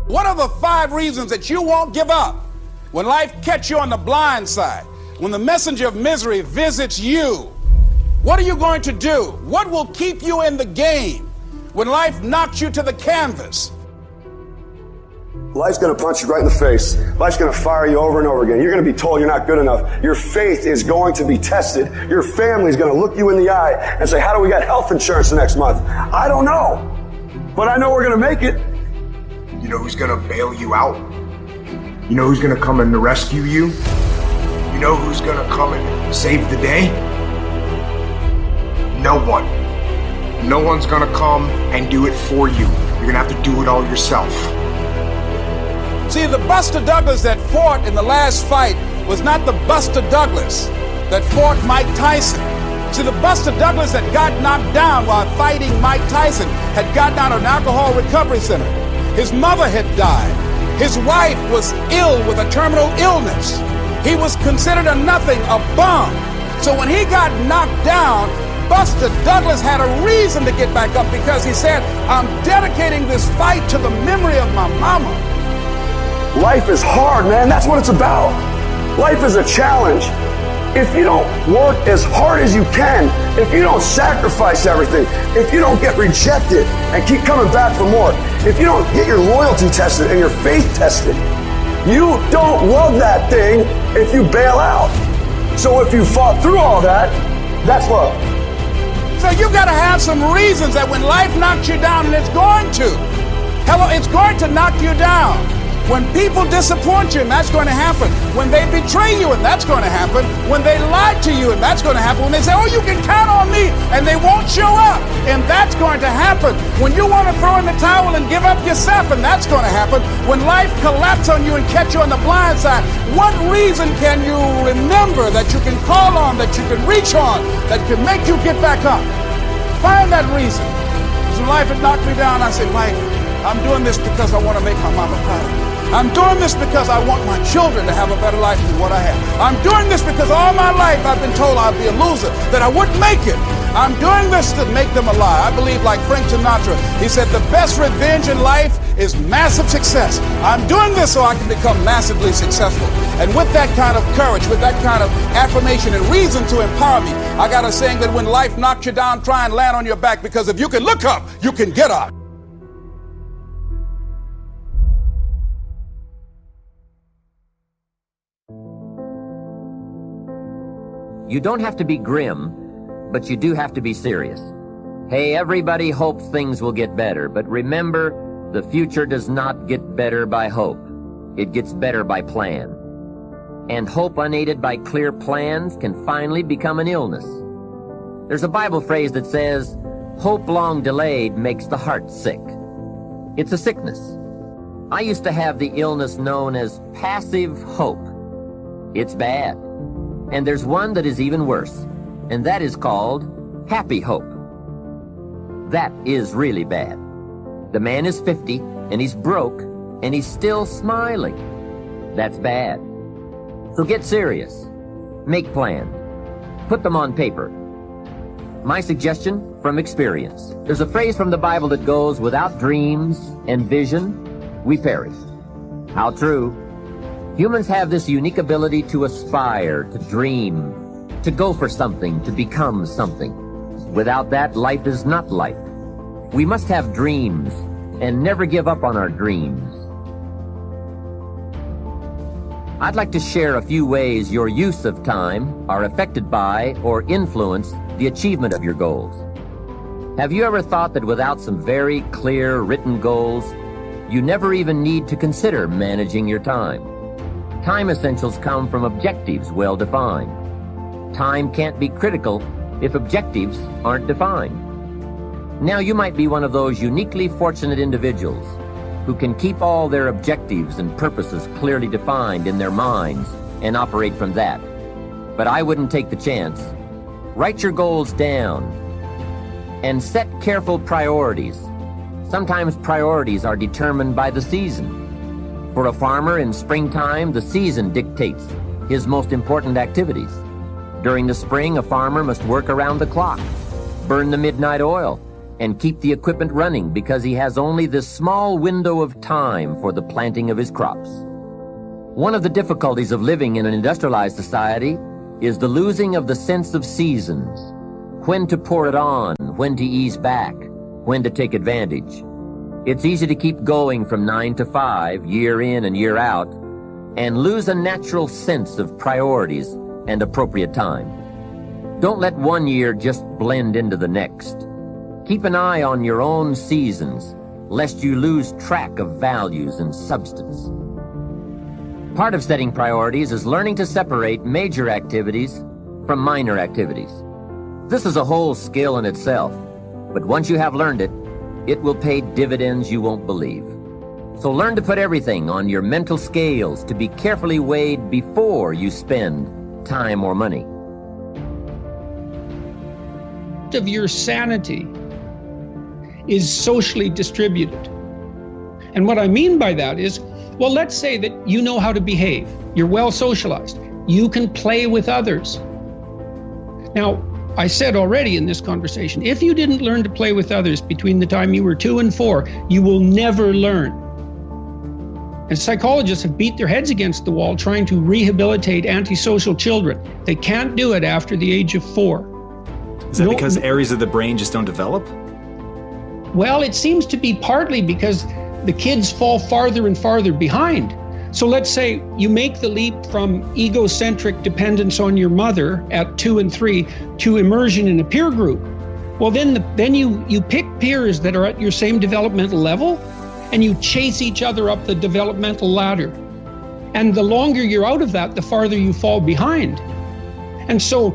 What are the 5 reasons that you won't give up when life catches you on the blind side? When the messenger of misery visits you, what are you going to do? What will keep you in the game when life knocks you to the canvas? Life's going to punch you right in the face. Life's going to fire you over and over again. You're going to be told you're not good enough. Your faith is going to be tested. Your family's going to look you in the eye and say, how do we get health insurance the next month? I don't know, but I know we're going to make it. You know who's going to bail you out? You know who's going to come and rescue you? You know who's going to come and save the day? No one. No one's going to come and do it for you. You're going to have to do it all yourself. See, the Buster Douglas that fought in the last fight was not the Buster Douglas that fought Mike Tyson. See, the Buster Douglas that got knocked down while fighting Mike Tyson had gotten out of an alcohol recovery center. His mother had died. His wife was ill with a terminal illness. He was considered a nothing, a bum. So when he got knocked down, Buster Douglas had a reason to get back up because he said, I'm dedicating this fight to the memory of my mama. Life is hard, man. That's what it's about. Life is a challenge. If you don't work as hard as you can, if you don't sacrifice everything, if you don't get rejected and keep coming back for more, if you don't get your loyalty tested and your faith tested, you don't love that thing if you bail out. So if you fought through all that, that's love. So you got to have some reasons that when life knocks you down, and it's going to. Hello, it's going to knock you down. When people disappoint you, and that's going to happen. When they betray you, and that's going to happen. When they lie to you, and that's going to happen. When they say, oh, you can count on me, and they won't show up, and that's going to happen. When you want to throw in the towel and give up yourself, and that's going to happen. When life collapses on you and catch you on the blind side, what reason can you remember that you can call on, that you can reach on, that can make you get back up? Find that reason. Because when life had knocked me down, I said, life, I'm doing this because I want to make my mama proud. I'm doing this because I want my children to have a better life than what I have. I'm doing this because all my life I've been told I'd be a loser, that I wouldn't make it. I'm doing this to make them a lie. I believe, like Frank Sinatra, he said the best revenge in life is massive success. I'm doing this so I can become massively successful. And with that kind of courage, with that kind of affirmation and reason to empower me, I got a saying that when life knocks you down, try and land on your back, because if you can look up, you can get up. You don't have to be grim, but you do have to be serious. Hey, everybody hopes things will get better, but remember, the future does not get better by hope. It gets better by plan. And hope unaided by clear plans can finally become an illness. There's a Bible phrase that says, hope long delayed makes the heart sick. It's a sickness. I used to have the illness known as passive hope. It's bad. And there's one that is even worse, and that is called happy hope. That is really bad. The man is 50, and he's broke, and he's still smiling. That's bad. So get serious. Make plans. Put them on paper. My suggestion from experience. There's a phrase from the Bible that goes, without dreams and vision, we perish. How true. Humans have this unique ability to aspire, to dream, to go for something, to become something. Without that, life is not life. We must have dreams and never give up on our dreams. I'd like to share a few ways your use of time are affected by or influence the achievement of your goals. Have you ever thought that without some very clear written goals, you never even need to consider managing your time? Time essentials come from objectives well defined. Time can't be critical if objectives aren't defined. Now you might be one of those uniquely fortunate individuals who can keep all their objectives and purposes clearly defined in their minds and operate from that. But I wouldn't take the chance. Write your goals down and set careful priorities. Sometimes priorities are determined by the season. For a farmer in springtime, the season dictates his most important activities. During the spring, a farmer must work around the clock, burn the midnight oil, and keep the equipment running because he has only this small window of time for the planting of his crops. One of the difficulties of living in an industrialized society is the losing of the sense of seasons, when to pour it on, when to ease back, when to take advantage. It's easy to keep going from 9 to 5, year in and year out, and lose a natural sense of priorities and appropriate time. Don't let one year just blend into the next. Keep an eye on your own seasons, lest you lose track of values and substance. Part of setting priorities is learning to separate major activities from minor activities. This is a whole skill in itself, but once you have learned it, it will pay dividends you won't believe. So learn to put everything on your mental scales to be carefully weighed before you spend time or money. Of your sanity is socially distributed. And what I mean by that is, well, let's say that you know how to behave. You're well socialized. You can play with others. Now, I said already in this conversation, if you didn't learn to play with others between the time you were 2 and 4, you will never learn. And psychologists have beat their heads against the wall trying to rehabilitate antisocial children. They can't do it after the age of 4. Is that because areas of the brain just don't develop? Well, it seems to be partly because the kids fall farther and farther behind. So let's say you make the leap from egocentric dependence on your mother at 2 and 3 to immersion in a peer group. Well, then you pick peers that are at your same developmental level, and you chase each other up the developmental ladder. And the longer you're out of that, the farther you fall behind. And so,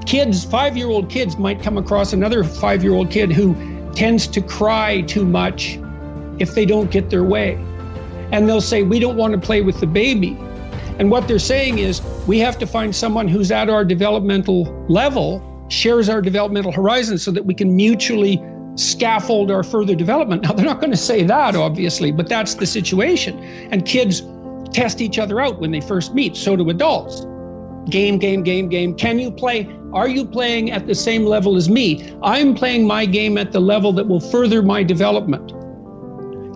kids, 5-year-old kids might come across another 5-year-old kid who tends to cry too much if they don't get their way. And they'll say, we don't want to play with the baby. And what they're saying is, we have to find someone who's at our developmental level, shares our developmental horizon, so that we can mutually scaffold our further development. Now, they're not going to say that, obviously, but that's the situation. And kids test each other out when they first meet. So do adults. Game. Can you play? Are you playing at the same level as me? I'm playing my game at the level that will further my development.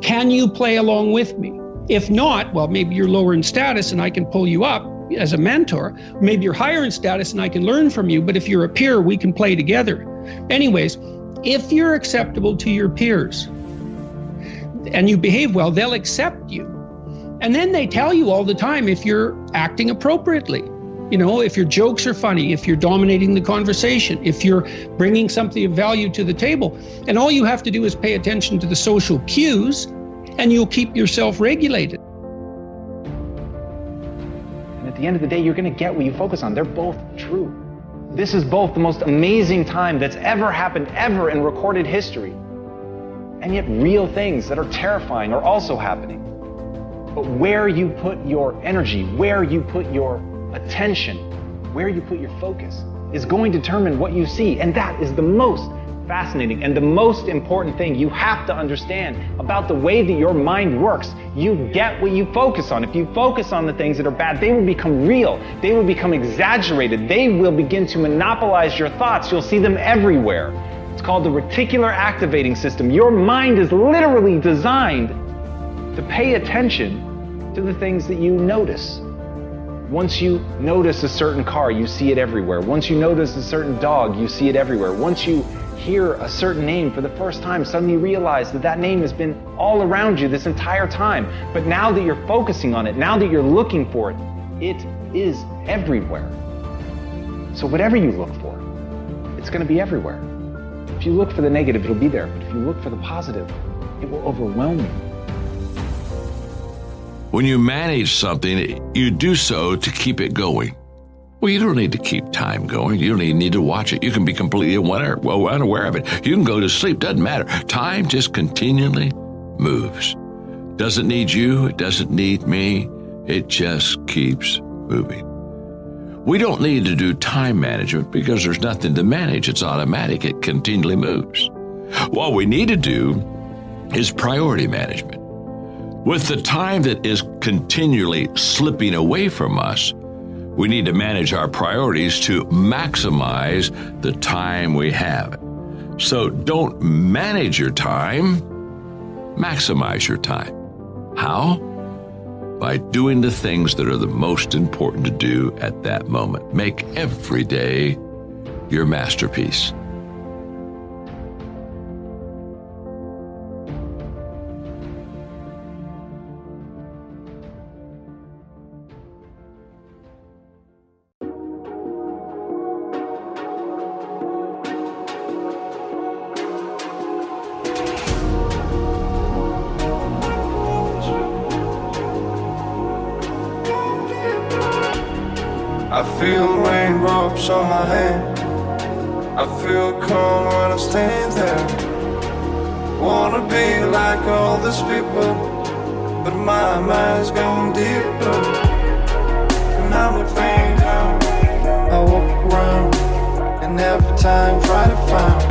Can you play along with me? If not, well, maybe you're lower in status and I can pull you up as a mentor. Maybe you're higher in status and I can learn from you. But if you're a peer, we can play together. Anyways, if you're acceptable to your peers and you behave well, they'll accept you. And then they tell you all the time if you're acting appropriately. If your jokes are funny, if you're dominating the conversation, if you're bringing something of value to the table. And all you have to do is pay attention to the social cues, and you'll keep yourself regulated. And at the end of the day, you're going to get what you focus on. They're both true. This is both the most amazing time that's ever happened, ever in recorded history. And yet real things that are terrifying are also happening. But where you put your energy, where you put your attention, where you put your focus, is going to determine what you see. And that is the most fascinating and the most important thing you have to understand about the way that your mind works. You get what you focus on. If you focus on the things that are bad, they will become real. They will become exaggerated. They will begin to monopolize your thoughts. You'll see them everywhere. It's called the reticular activating system. Your mind is literally designed to pay attention to the things that you notice. Once you notice a certain car, you see it everywhere. Once you notice a certain dog, you see it everywhere. Once you hear a certain name for the first time, suddenly you realize that that name has been all around you this entire time. But now that you're focusing on it, now that you're looking for it, it is everywhere. So whatever you look for, it's going to be everywhere. If you look for the negative, it'll be there. But if you look for the positive, it will overwhelm you. When you manage something, you do so to keep it going. Well, you don't need to keep time going. You don't even need to watch it. You can be completely unaware of it. You can go to sleep. Doesn't matter. Time just continually moves. Doesn't need you. It doesn't need me. It just keeps moving. We don't need to do time management because there's nothing to manage. It's automatic. It continually moves. What we need to do is priority management. With the time that is continually slipping away from us, we need to manage our priorities to maximize the time we have. So don't manage your time, maximize your time. How? By doing the things that are the most important to do at that moment. Make every day your masterpiece. I feel raindrops on my hand. I feel calm when I stand there. Wanna be like all these people, but my mind's gone deeper. And I'm a fainter. I walk around and every time try to find.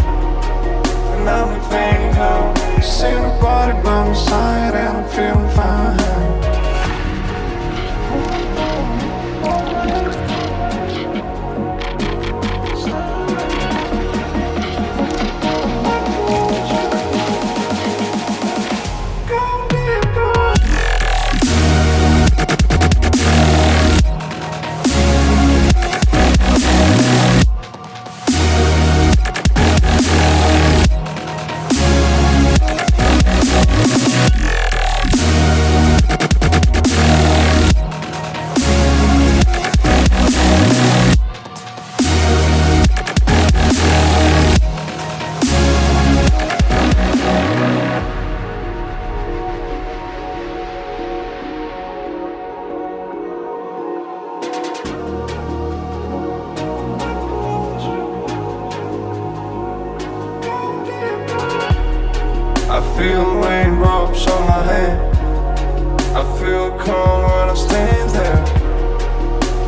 And I'm a fainter. See nobody by my side and I'm feeling fine. I feel raindrops on my hand. I feel calm when I stand there.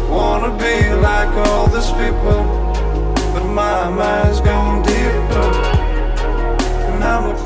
Wanna be like all these people, but my mind's gone deeper. And I'm a